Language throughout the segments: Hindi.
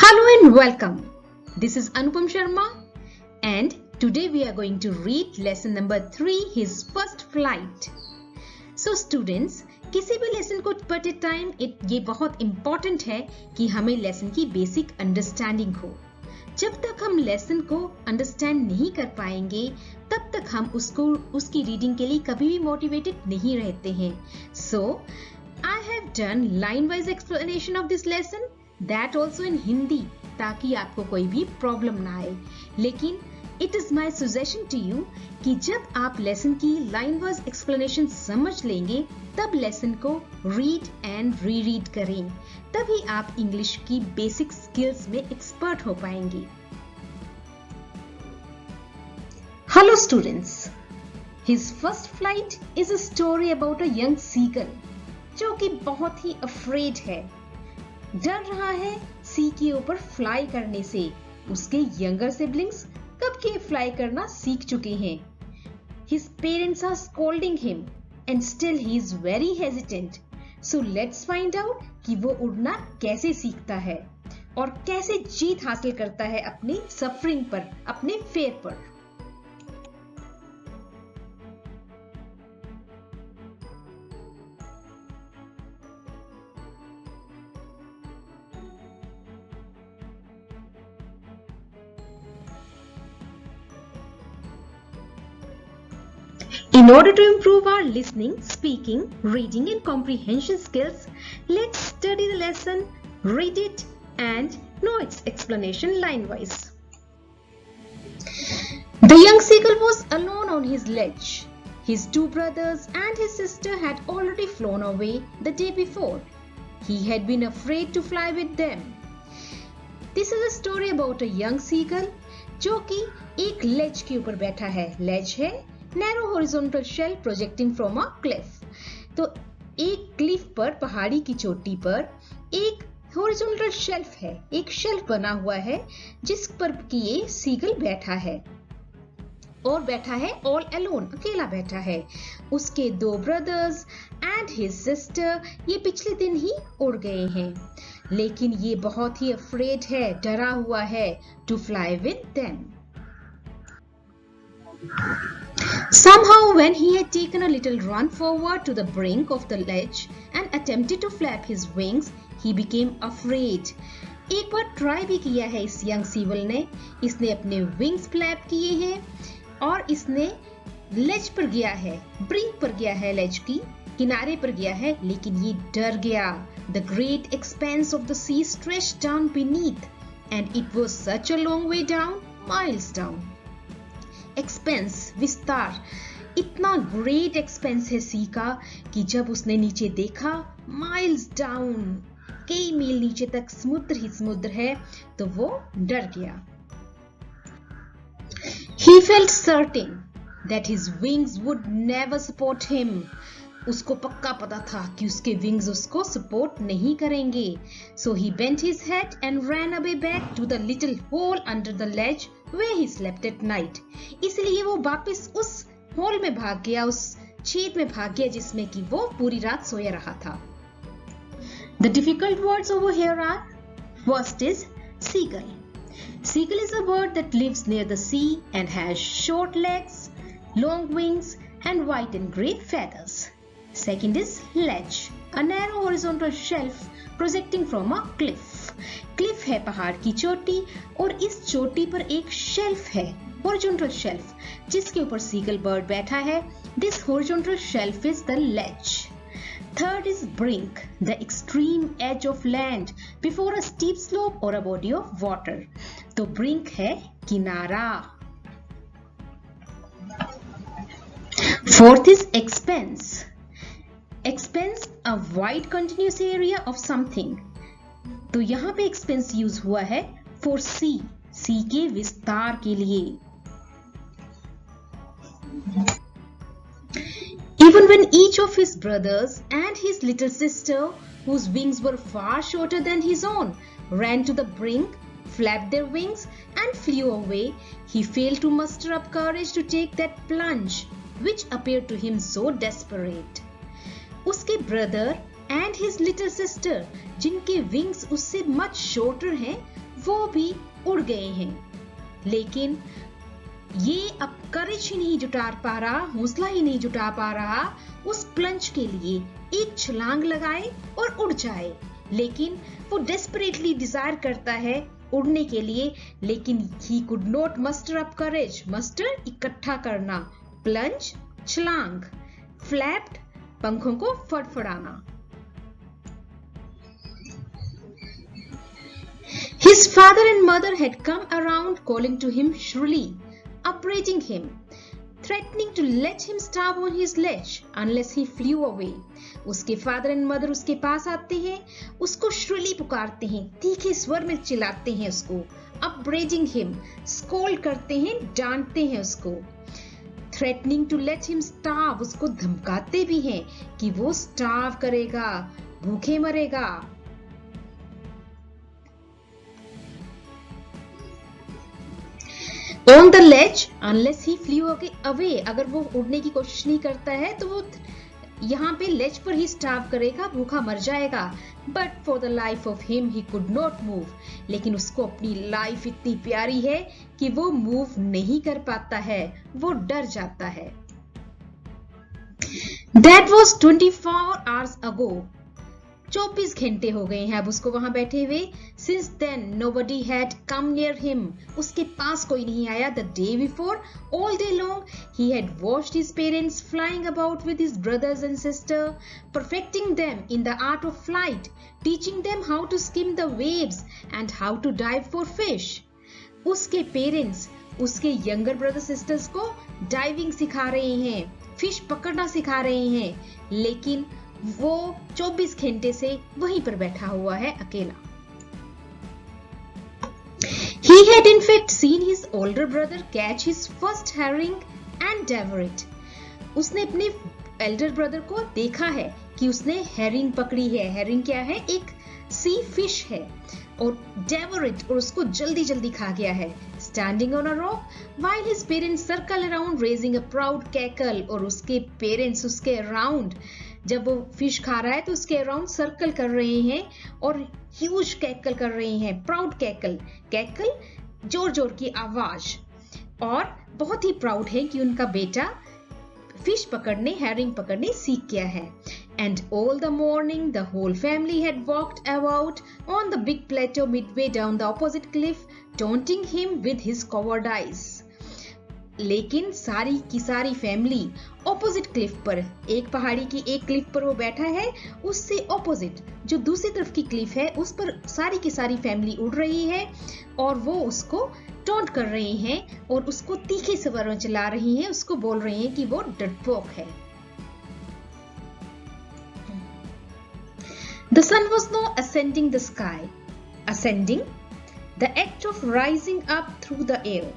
Hello and welcome. This is Anupam Sharma and today we are going to read lesson number 3, his first flight. So students, किसी भी लेसन को पढ़ते टाइम ये बहुत इम्पोर्टेंट है कि हमें लेसन की बेसिक अंडरस्टैंडिंग हो। जब तक हम लेसन को अंडरस्टैंड नहीं कर पाएंगे तब तक हम उसकी रीडिंग के लिए कभी भी मोटिवेटेड नहीं रहते हैं। So I have done line wise explanation of this lesson, that also in Hindi, ताकि आपको कोई भी प्रॉब्लम ना आए। लेकिन it is my suggestion to you कि जब आप लेसन की लाइन वाइज एक्सप्लेनेशन समझ लेंगे तब लेसन को रीड एंड रीड करें, तभी आप इंग्लिश की बेसिक स्किल्स में एक्सपर्ट हो पाएंगे। Hello students, his first flight is a story about a young seagull जो कि बहुत ही अफ्रेड है, डर रहा है सी के ऊपर फ्लाई करने से। उसके यंगर सिबलिंग्स कब के फ्लाई करना सीख चुके हैं। His parents are scolding him and still he is very hesitant. So let's find out कि वो उड़ना कैसे सीखता है और कैसे जीत हासिल करता है अपनी सफरिंग पर, अपने फेयर पर। In order to improve our listening, speaking, reading and comprehension skills, let's study the lesson, read it and know its explanation line-wise. The young seagull was alone on his ledge. His two brothers and his sister had already flown away the day before. He had been afraid to fly with them. This is a story about a young seagull जो कि एक ledge के ऊपर बैठा है। ledge है narrow horizontal shelf projecting from a cliff. तो एक क्लिफ पर, पहाड़ी की चोटी पर एक हॉरिजॉन्टल शेल्फ है, एक शेल्फ बना हुआ है जिस पर कि ये सीगल बैठा है और बैठा है ऑल अलोन, अकेला बैठा है। उसके दो ब्रदर्स एंड हिज सिस्टर ये पिछले दिन ही उड़ गए हैं, लेकिन ये बहुत ही अफ्रेड है, डरा हुआ है to fly with them. Somehow, when he had taken a little run forward to the brink of the ledge and attempted to flap his wings, he became afraid. एक बार ट्राई भी किया है इस यंग सीवल ने, इसने अपने विंग्स फ्लैप किए हैं और इसने लेज पर गया है, ब्रिंक पर गया है, लेज की किनारे पर गया है, लेकिन ये डर गया। The great expanse of the sea stretched down beneath, and it was such a long way down, miles down. Expense, विस्तार, इतना ग्रेट एक्सपेंस है सी का कि जब उसने नीचे देखा, माइल्स डाउन, कई मील नीचे तक समुद्र ही समुद्र है, तो वो डर गया। He felt certain that his wings would never support him. उसको पक्का पता था कि उसके विंग्स उसको सपोर्ट नहीं करेंगे। So he bent his head and ran away back to the little hole under the ledge where he slept at night. इसलिए वो वापस उस होल में भाग गया, उस छेद में भाग गया जिसमें कि वो पूरी रात सोया रहा था। The difficult words over here are, first is seagull. Seagull is a bird that lives near the sea and has short legs, long wings and white and gray feathers. Second is ledge, a narrow horizontal shelf projecting from a cliff. Cliff है पहाड़ की चोटी और इस चोटी पर एक शेल्फ है, horizontal shelf, जिसके ऊपर सीगल बर्ड बैठा है। This horizontal shelf is the ledge. Third is brink, the extreme edge of land before a steep slope or a body of water. तो brink है किनारा। Fourth is expanse. Expanse, a wide continuous area of something. तो यहाँ पे expanse यूज हुआ है for sea, sea के विस्तार के लिए। Even when each of his brothers and his little sister, whose wings were far shorter than his own, ran to the brink, flapped their wings and flew away, he failed to muster up courage to take that plunge, which appeared to him so desperate. उसके brother and his little sister जिनके विंग्स उससे मच शॉर्टर हैं, वो भी उड़ गए हैं। लेकिन ये अब करेज ही नहीं जुटा पा रहा, हौसला ही नहीं जुटा पा रहा उस प्लंज के लिए एक छलांग लगाए और उड़ जाए। लेकिन वो डेस्परेटली डिजायर करता है उड़ने के लिए, लेकिन he could not muster up courage, muster इकट्ठा करना, प्लंज छलांग, फ्लैप्ड पंखों को फड़फड़ाना। His father and mother had come around calling to him shrilly, upbraiding him, threatening to let him starve on his ledge unless he flew away. उसके फादर एंड मदर उसके पास आते हैं, उसको श्रुली पुकारते हैं, तीखे स्वर में चिल्लाते हैं उसको, upbraiding him, स्कोल्ड करते हैं, डांटते हैं उसको, threatening to let him starve, उसको धमकाते भी हैं कि वो starve करेगा, भूखे मरेगा। On the ledge unless he flew away, अगर वो उड़ने की कोशिश नहीं करता है तो वो यहाँ पे लेज पर ही स्टार्व करेगा, भूखा मर जाएगा। But for the life of him he could not move, लेकिन उसको अपनी लाइफ इतनी प्यारी है कि वो मूव नहीं कर पाता है, वो डर जाता है। That was 24 hours ago. 24 घंटे हो गए हैं अब उसको वहां बैठे हुए। Since then nobody had come near him, उसके पास कोई नहीं आया। The day before, all day long he had watched his parents flying about with his brothers and sister, perfecting them in the art of flight, teaching them how to skim the waves and how to dive for fish. उसके पेरेंट्स उसके यंगर ब्रदर सिस्टर्स को डाइविंग सिखा रहे हैं, फिश पकड़ना सिखा रहे हैं, लेकिन वो 24 घंटे से वहीं पर बैठा हुआ है अकेला। He had in fact seen his older brother catch his first herring and devour it. उसने अपने एल्डर ब्रदर को देखा है कि उसने हेरिंग पकड़ी है। हेरिंग क्या है? एक सी फिश है, और devour it, और उसको जल्दी जल्दी खा गया है। Standing on a rock while his parents circle around raising a proud cackle, और उसके पेरेंट्स उसके अराउंड, जब वो फिश खा रहा है तो उसके अराउंड सर्कल कर रहे हैं और ह्यूज कैकल कर रहे हैं, प्राउड कैकल, कैकल जोर जोर की आवाज, और बहुत ही प्राउड है कि उनका बेटा फिश पकड़ने, हेरिंग पकड़ने सीख गया है। And all the morning the whole family had walked about on the big plateau midway down the opposite cliff, taunting him with his cowardice. लेकिन सारी की सारी फैमिली ऑपोजिट क्लिफ पर, एक पहाड़ी की एक क्लिफ पर वो बैठा है, उससे ऑपोजिट जो दूसरी तरफ की क्लिफ है उस पर सारी की सारी फैमिली उड़ रही है और वो उसको टॉन्ट कर रहे हैं और उसको तीखे स्वर में चिल्ला रही हैं, उसको बोल रहे हैं कि वो डरपोक है। The sun was now ascending the sky. Ascending, the act of rising up through the air.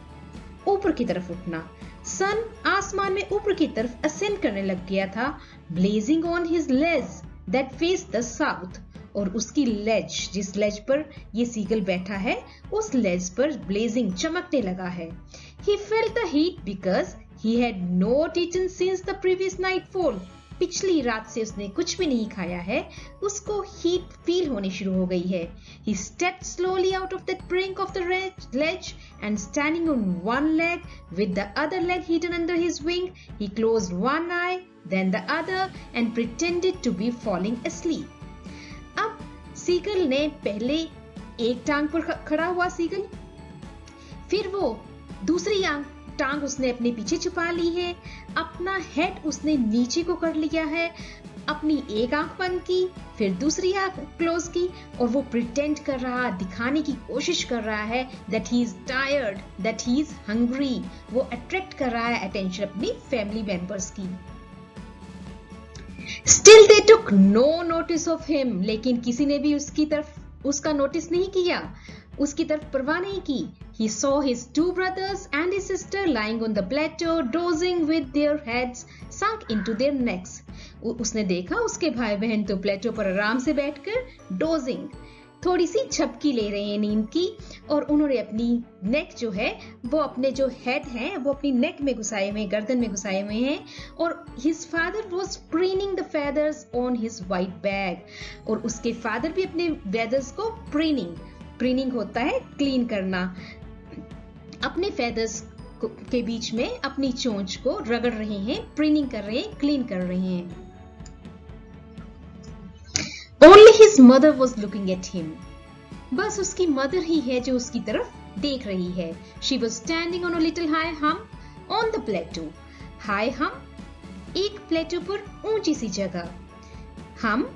ऊपर की तरफ उठना। सन आसमान में ऊपर की तरफ असेंड करने लग गया था। Blazing on his ledge that face the south, और उसकी लेज, जिस लेज पर ये सीगल बैठा है उस लेज पर ब्लेजिंग चमकने लगा है। He felt the heat because he had not eaten since the previous nightfall. पिछली रात से उसने कुछ भी नहीं खाया है, उसको हीट फील होनी शुरू हो गई है। He stepped slowly out of that brink of the ledge and standing on one leg with the other leg hidden under his wing, he closed one eye, then the other and pretended to be falling asleep. अब सीगल ने पहले एक टांग पर खड़ा हुआ सीगल, फिर वो दूसरी टांग उसने अपने पीछे छुपा ली है, अपना हेड उसने नीचे को कर लिया है, अपनी एक आंख बंद की, फिर दूसरी आंख क्लोज की, और वो प्रिटेंड कर रहा, दिखाने की कोशिश कर रहा है that he is tired, that he is hungry. वो अट्रैक्ट कर रहा है अटेंशन अपनी फैमिली मेंबर्स की। Still they took no notice of him, लेकिन किसी ने भी उसकी तरफ उसका नोटिस नहीं किया, उसकी तरफ परवाह नहीं की। He saw his two brothers and his sister lying on the plateau, dozing with their heads sunk into their necks. उसने देखा उसके भाई बहन तो प्लेटो पर आराम से बैठकर डोजिंग, थोड़ी सी झपकी ले रहे हैं नींद की, और उन्होंने अपनी नेक जो है वो अपने जो हेड हैं वो अपनी नेक में घुसाए हुए, गर्दन में घुसाए हुए हैं। और his father was preening the feathers on his white bag, और उसके फादर भी अपने feathers को preening, प्रिनिंग होता है क्लीन करना। अपने फेदर्स के बीच में अपनी चोंच को रगड़ रहे हैं, प्रिनिंग कर रहे हैं, क्लीन कर रहे हैं। Only his mother was looking at him. बस उसकी मदर ही है जो उसकी तरफ देख रही है। She was standing on a little high hump on the plateau. High hump एक प्लेटो पर ऊंची सी जगह, हम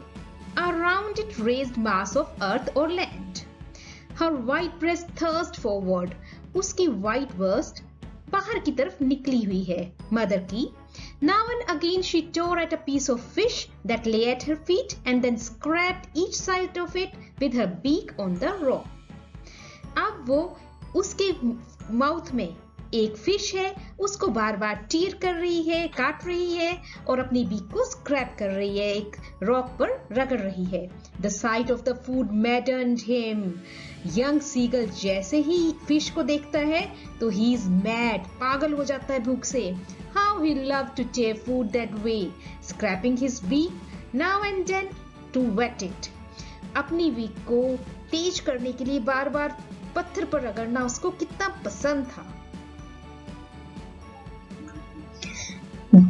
a rounded raised mass of earth or land. Her white breast thrust forward. उसकी white breast बाहर की तरफ निकली हुई है मदर की। Now and again she tore at a piece of fish that lay at her feet and then scraped each side of it with her beak on the rock. अब वो उसके माउथ में एक फिश है, उसको बार बार टीयर कर रही है, काट रही है और अपनी बीक को स्क्रैप कर रही है, एक रॉक पर रगड़ रही है। The sight of the food maddened him. Young seagull जैसे ही फिश को देखता है तो he is mad, पागल हो जाता है भूख से। How he loved to tear food that way, scraping his beak now and then to wet it. अपनी बीक को तेज करने के लिए बार बार पत्थर पर रगड़ना उसको कितना पसंद था।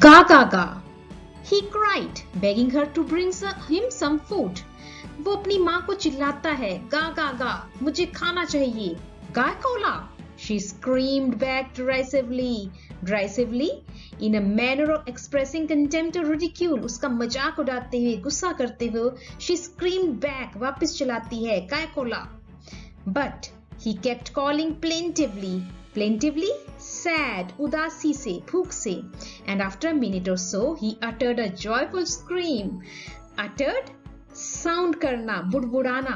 Ga ga ga, he cried, begging her to bring him some food. वो अपनी माँ को चिल्लाता है, गा गा गा, मुझे खाना चाहिए। गाय Cola, she screamed back derisively. Derisively, in a manner of expressing contempt or ridicule, उसका मजाक उड़ाते हुए, गुस्सा करते हुए, she screamed back, वापस चिल्लाती है, गाय Cola. But he kept calling plaintively. Plaintively, sad, उदासी से, भूख से. And after a minute or so, he uttered a joyful scream. Uttered, sound करना, बुड़बुड़ाना।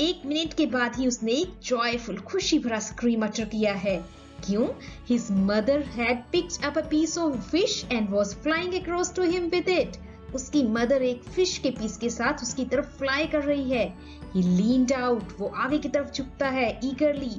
एक मिनट के बाद ही उसने एक joyful, खुशी भरा scream utter किया है। क्यों? His mother had picked up a piece of fish and was flying across to him with it. उसकी मदर एक फिश के पीस के साथ उसकी तरफ फ्लाई कर रही है। He leaned out, वो आगे की तरफ झुकता है eagerly,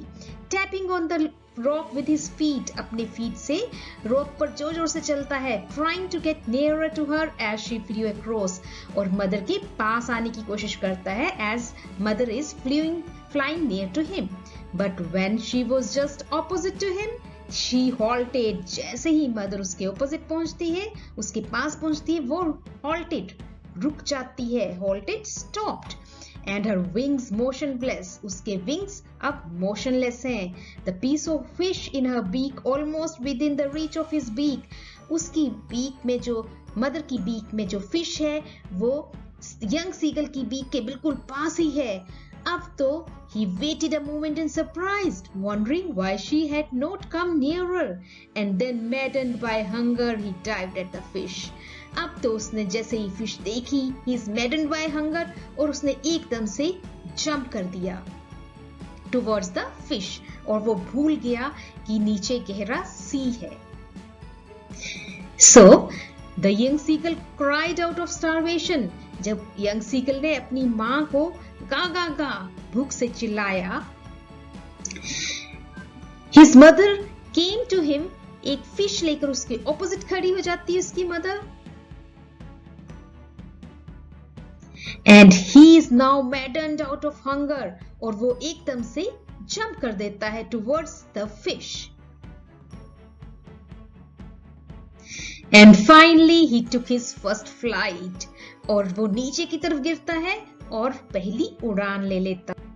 tapping on the rock with his feet, अपने feet से रॉक पर जोर जोर से चलता है, trying to get nearer to her as she flew across, और मदर के पास आने की कोशिश करता है as mother is flying near to him. But when she was just opposite to him, she halted. जैसे ही मदर उसके opposite पहुंचती है, उसके पास पहुंचती है, वो halted, रुक जाती है, halted, stopped. And her wings motionless. उसके wings अब motionless हैं. The piece of fish in her beak almost within the reach of his beak. उसकी beak में जो mother की beak में जो fish है वो young seagull की beak के बिल्कुल पास ही है. अब तो he waited a moment in surprise, wondering why she had not come nearer, and then maddened by hunger he dived at the fish. अब तो उसने जैसे ही फिश देखी, he is maddened by hunger, और उसने एकदम से जंप कर दिया towards the fish, और वो भूल गया कि नीचे गहरा सी है। So the young seagull cried out of starvation. जब young seagull ने अपनी माँ को गा गा गा भूख से चिल्लाया, his mother came to him. एक फिश लेकर उसके ऑपोजिट खड़ी हो जाती है उसकी mother, and he is now maddened out of hunger, और वो एकदम से जंप कर देता है towards the fish. And finally he took his first flight, और वो नीचे की तरफ गिरता है और पहली उड़ान ले लेता है।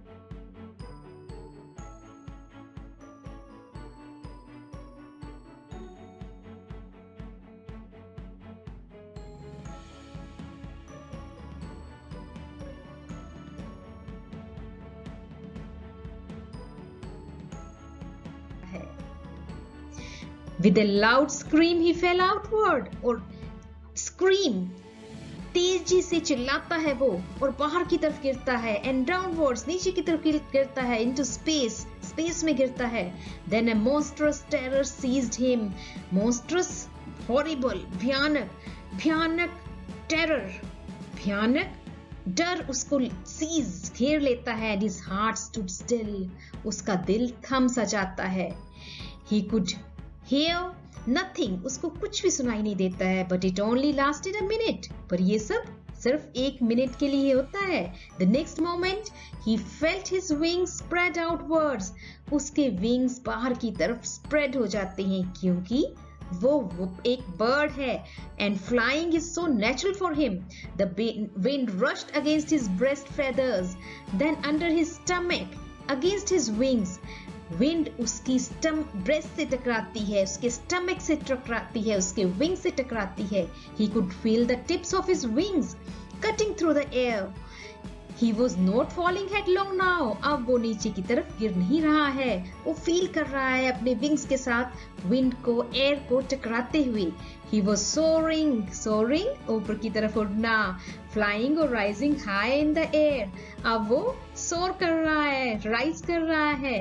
With a loud scream he fell outward, और scream तेजी से चिल्लाता है वो और बाहर की तरफ गिरता है, and downwards नीचे की तरफ गिरता है, into space में गिरता है। Then a monstrous terror seized him. Monstrous, horrible, भयानक terror, भयानक डर उसको घेर लेता है, and his heart stood still. उसका दिल थम सा जाता है। He could hear nothing, उसको कुछ भी सुनाई नहीं देता है, but it only lasted a minute. पर ये सब सिर्फ 1 मिनट के लिए होता है। The next moment he felt his wings spread outwards. उसके wings बाहर की तरफ spread हो जाते हैं क्योंकि वो एक bird है and flying is so natural for him. The wind rushed against his breast feathers, then under his stomach, against his wings. Wind उसकी ब्रेस्ट से टकराती है, उसके स्टमक से टकराती है, उसके विंग से टकराती है। He could feel the tips of his wings cutting through the air. He was not falling headlong now. अब वो नीचे की तरफ गिर नहीं रहा है, वो फील कर रहा है अपने विंग्स के साथ विंड को, एयर को टकराते हुए। He was soaring, ऊपर की तरफ उड़ना, flying or rising high in the air. अब वो सोर कर रहा है, राइज कर रहा है,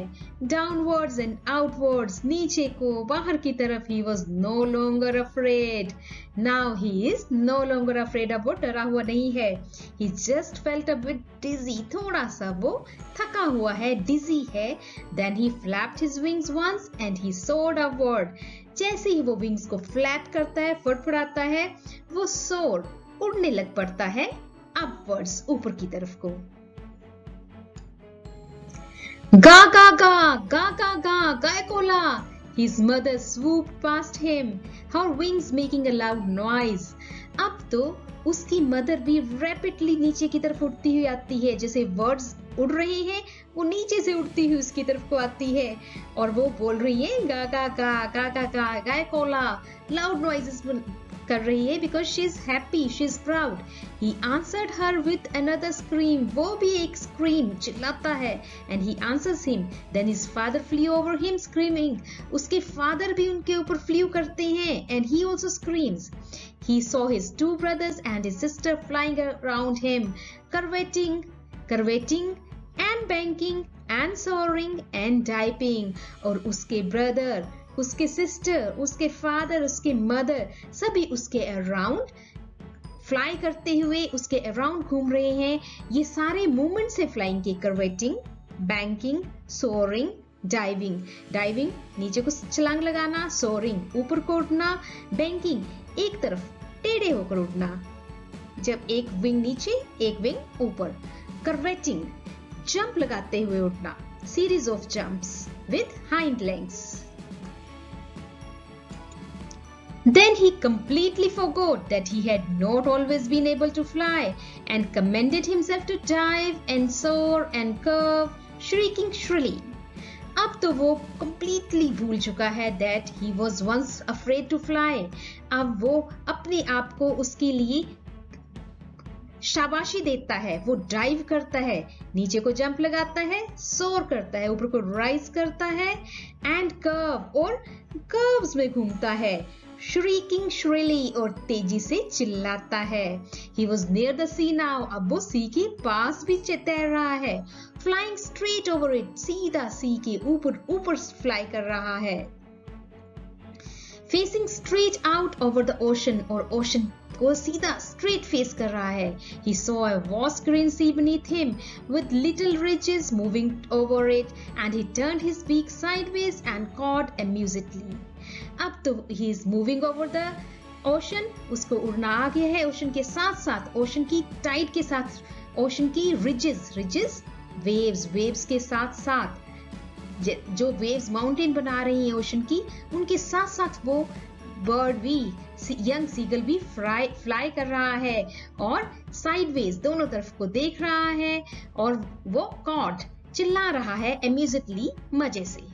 downwards and outwards, नीचे को, बाहर की तरफ। He was no longer afraid. Now he is no longer afraid. अब वो डरा हुआ नहीं है। He just felt a bit dizzy. थोड़ा सा वो थका हुआ है, dizzy है। Then he flapped his wings once and he soared upward. जैसे ही वो विंग्स को फ्लैप करता है, फड़फड़ाता है, वो सोर, उड़ने लग पड़ता है अपवर्ड्स, ऊपर की तरफ को। गा गा गा गा गा गा गायकोला। His mother swooped past him, her wings making a loud noise. अब तो उसकी मदर भी रैपिडली नीचे की तरफ उड़ती हुई आती है, जैसे वर्ड्स उड़ रहे हैं वो नीचे से उड़ती हुई उसकी तरफ को आती है और वो बोल रही है गा गा गा गा गा गा गायकोला, लाउड नॉइजेस कर रही है because she is happy, she is proud. He answered her with another scream. वो भी एक scream चिल्लाता है and he answers him. Then his father flew over him screaming. उसके father भी उनके ऊपर flew करते हैं and he also screams. He saw his two brothers and his sister flying around him, curveting and banking and soaring and diving. और उसके brother, उसके सिस्टर, उसके फादर, उसके मदर सभी उसके अराउंड फ्लाई करते हुए उसके अराउंड घूम रहे हैं। ये सारे मूवमेंट्स है फ्लाइंग के, कर्वेटिंग, बैंकिंग, सोरिंग, डाइविंग। डाइविंग नीचे को छलांग लगाना, सोरिंग ऊपर को उड़ना, बैंकिंग एक तरफ टेढ़े होकर उड़ना, जब एक विंग नीचे एक विंग ऊपर। कर्वेटिंग जंप लगाते हुए उड़ना, series of jumps with hind legs. Then he completely forgot that he had not always been able to fly and commended himself to dive and soar and curve, shrieking shrilly. अब तो वो completely भूल चुका है that he was once afraid to fly. अब वो अपने आप को उसके लिए शाबाशी देता है, वो डाइव करता है, नीचे को जंप लगाता है, सोर करता है, ऊपर को राइज करता है एंड कर्व और कर्व्स में घूमता है, shrieking shrilly और तेजी से चिल्लाता है। He was near the sea now. अब वो सी के पास भी तैर रहा है, flying straight over it. सीधा सी के ऊपर फ्लाई कर रहा है, facing straight out over the ocean और ocean को सीधा straight face कर रहा है। He saw a vast green sea beneath him with little ridges moving over it and he turned his beak sideways and cawed amusedly. अब तो he is moving over the ocean. उसको उड़ना आ गया है ओशन के साथ साथ, ओशन की टाइड के साथ, ओशन की रिजेस वेव्स के साथ साथ, जो वेव्स माउंटेन बना रही हैं ओशन की, उनके साथ साथ वो बर्ड भी, यंग सीगल भी फ्लाई कर रहा है और साइडवेज दोनों तरफ को देख रहा है और वो कॉड चिल्ला रहा है amusedly, मजे से।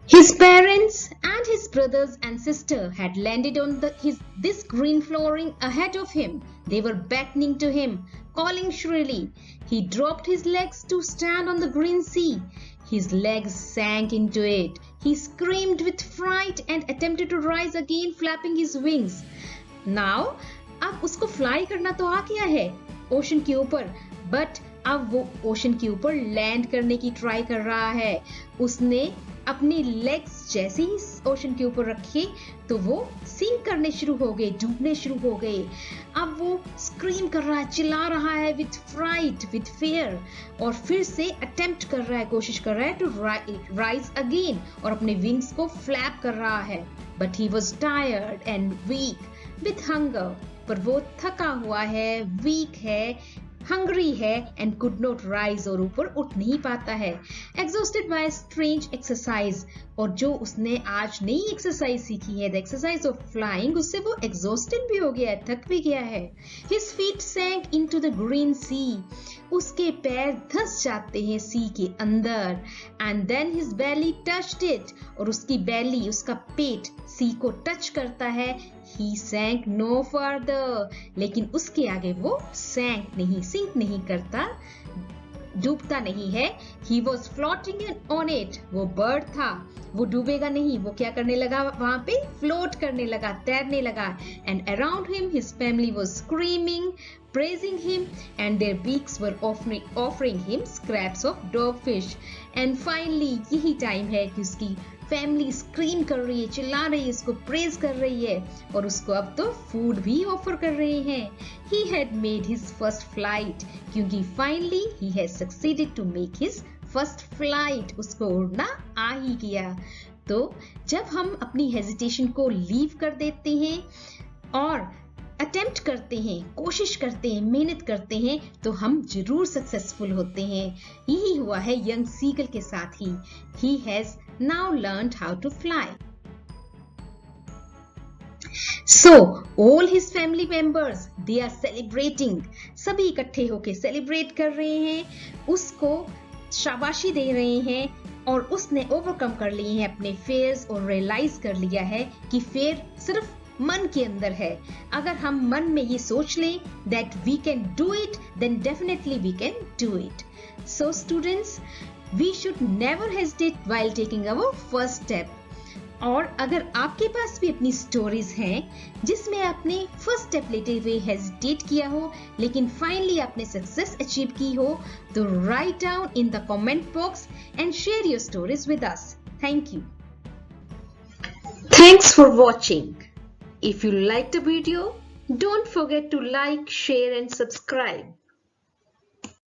His parents and his brothers and sister had landed on this green flooring ahead of him. They were beckoning to him, calling shrilly. He dropped his legs to stand on the green sea. His legs sank into it. He screamed with fright and attempted to rise again, flapping his wings. Now, अब उसको फ्लाई करना तो आ गया है ओशन के ऊपर, बट अब वो ओशन के ऊपर लैंड करने की ट्राई कर रहा है। उसने अपने लेग्स जैसे ही ओशन के ऊपर रखे तो वो सिंक करने शुरू हो गए, डूबने शुरू हो गए। अब वो स्क्रीम कर रहा है, चिल्ला रहा है विद फ्राइट, विद फियर, और फिर से अटेम्प्ट कर रहा है, कोशिश कर रहा है टू राइज अगेन और अपने विंग्स को फ्लैप कर रहा है। But he was tired and weak with hunger पर वो थका हुआ है, वीक है, हंग्री है एंड कुड नॉट राइज और ऊपर उठ नहीं पाता है। एग्जॉस्टेड बाय स्ट्रेंज एक्सरसाइज, और जो उसने आज नई एक्सरसाइज सीखी है, द एक्सरसाइज ऑफ फ्लाइंग, उससे वो एग्जॉस्टेड भी हो गया है, थक भी गया है। His feet sank into the green sea, उसके पैर धंस जाते हैं सी के अंदर। And then his belly touched it, और उसकी बेली, उसका पेट सी को टच करता है। ही सैंक नो फर्दर, लेकिन उसके आगे वो सैंक नहीं, सिंक नहीं करता, डूबता नहीं है। He was floating on it, वो बर्ड था, वो डूबेगा नहीं, वो क्या करने लगा वहां पे, फ्लोट करने लगा, तैरने लगा। And around him his family was screaming, praising him, and their beaks were offering him scraps of dogfish. And finally यही टाइम है कि उसकी फैमिली स्क्रीम कर रही है, चिल्ला रही है, उसको प्रेज कर रही है, और उसको अब तो फूड भी ऑफर कर रहे हैं। He had made his first flight, क्योंकि finally he has succeeded to make his first flight, उसको उड़ना आ ही गया। तो जब हम अपनी हेजिटेशन को लीव कर देते हैं और अटेम्प्ट करते हैं, कोशिश करते हैं, मेहनत करते हैं, तो हम जरूर सक्सेसफुल होते हैं। यही हुआ है यंग सीगल के साथ ही। He has now learned how to fly. So all his family members, they are celebrating. सभी इकट्ठे होके सेलिब्रेट कर रहे हैं, उसको शाबाशी दे रहे हैं, और उसने ओवरकम कर लिए हैं अपने फेयर्स और रियलाइज कर लिया है कि फेयर सिर्फ मन के अंदर है। अगर हम मन में ये सोच लें that we can do it, then definitely we can do it. So students, we should never hesitate while taking our first step. और अगर आपके पास भी अपनी स्टोरीज हैं जिसमें आपने फर्स्ट स्टेप लेते हुए हेजिटेट किया हो लेकिन फाइनली आपने सक्सेस अचीव की हो, तो write down in the comment box and share your stories with us. Thank you. Thanks for watching. If you liked the video, don't forget to like, share and subscribe.